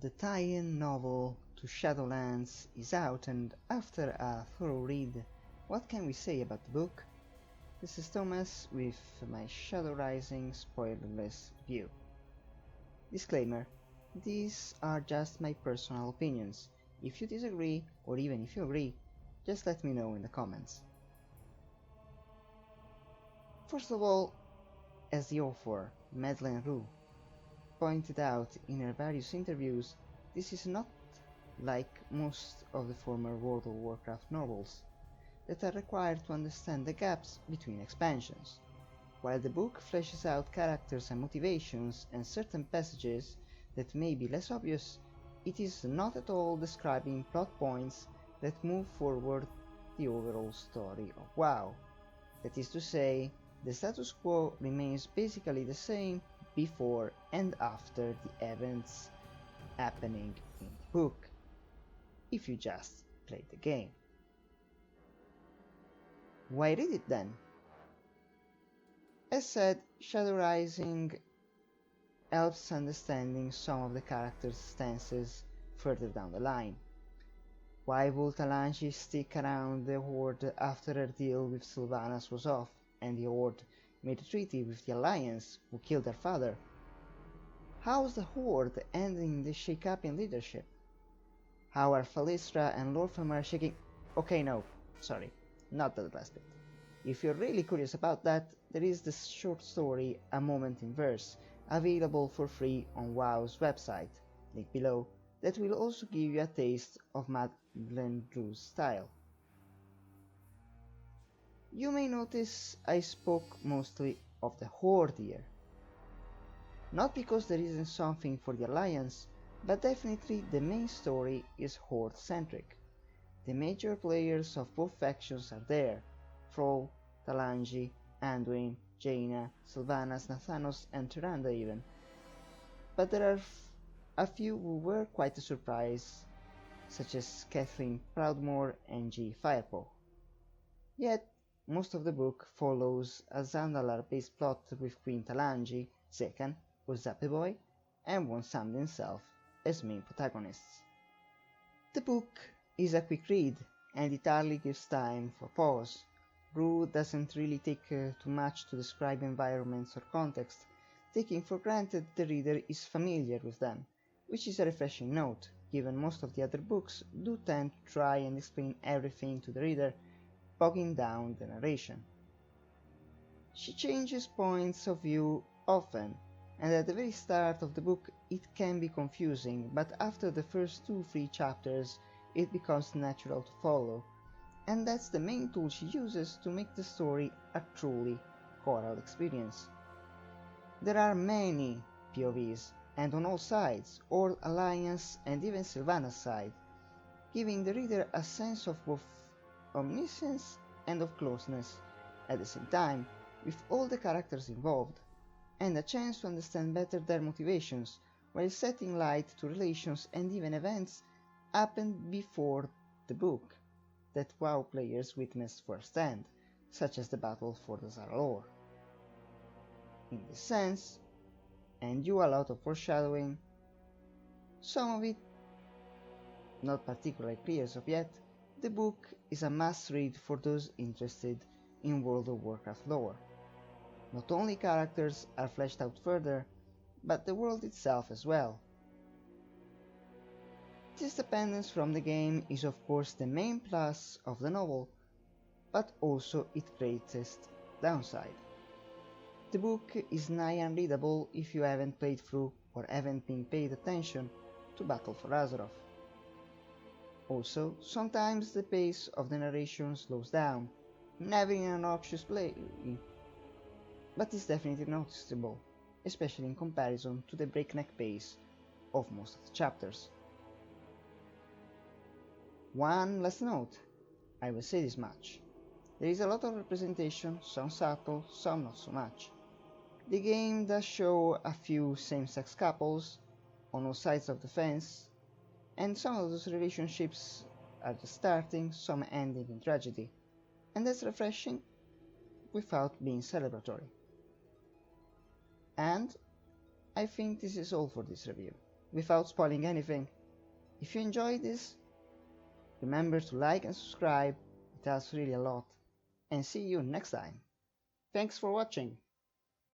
The tie-in novel to Shadowlands is out, and after a thorough read, what can we say about the book? This is Thomas with my Shadow Rising Spoilerless review. Disclaimer: these are just my personal opinions. If you disagree, or even if you agree, just let me know in the comments. First of all, as the author, Madeleine Roux, pointed out in her various interviews, this is not like most of the former World of Warcraft novels that are required to understand the gaps between expansions. While the book fleshes out characters and motivations and certain passages that may be less obvious, it is not at all describing plot points that move forward the overall story of WoW. That is to say, the status quo remains basically the same before and after the events happening in the book, if you just play the game. Why read it then? As said, Shadow Rising helps understanding some of the characters' stances further down the line. Why would Talanji stick around the Horde after her deal with Sylvanas was off and the Horde made a treaty with the Alliance who killed her father? How's the Horde ending the shake-up in leadership? How are Phalistra and Lorfhammer shaking... Okay, no, sorry, not that last bit. If you're really curious about that, there is the short story A Moment in Verse, available for free on WoW's website, link below, that will also give you a taste of Madeleine Roux' style. You may notice I spoke mostly of the Horde here. Not because there isn't something for the Alliance, but definitely the main story is Horde-centric. The major players of both factions are there: Thrall, Talanji, Anduin, Jaina, Sylvanas, Nathanos, and Tyrande even. But there are a few who were quite a surprise, such as Kathleen Proudmoore and G. Firepaw. Yet, most of the book follows a Zandalar-based plot with Queen Talanji, Zekan, Uzape Boy, and Von Samd himself as main protagonists. The book is a quick read, and it hardly gives time for pause. Roux doesn't really take too much to describe environments or context, taking for granted the reader is familiar with them, which is a refreshing note, given most of the other books do tend to try and explain everything to the reader, bogging down the narration. She changes points of view often, and at the very start of the book it can be confusing, but after the first 2-3 chapters it becomes natural to follow, and that's the main tool she uses to make the story a truly choral experience. There are many POVs, and on all sides, or Alliance and even Sylvanas' side, giving the reader a sense of both omniscience and of closeness at the same time with all the characters involved, and a chance to understand better their motivations while setting light to relations and even events happened before the book that WoW players witnessed firsthand, such as the battle for the Zaralor. In this sense, and do a lot of foreshadowing, some of it not particularly clear as of yet, the book is a must-read for those interested in World of Warcraft lore. Not only characters are fleshed out further, but the world itself as well. This dependence from the game is of course the main plus of the novel, but also its greatest downside. The book is nigh unreadable if you haven't played through or haven't been paid attention to Battle for Azeroth. Also, sometimes the pace of the narration slows down, never in an obnoxious way, but is definitely noticeable, especially in comparison to the breakneck pace of most of the chapters. One last note, I will say this much: there is a lot of representation, some subtle, some not so much. The game does show a few same-sex couples on all sides of the fence, and some of those relationships are just starting, some ending in tragedy, and that's refreshing without being celebratory. And I think this is all for this review. without spoiling anything. If you enjoyed this, remember to like and subscribe, it helps really a lot. And see you next time. Thanks for watching.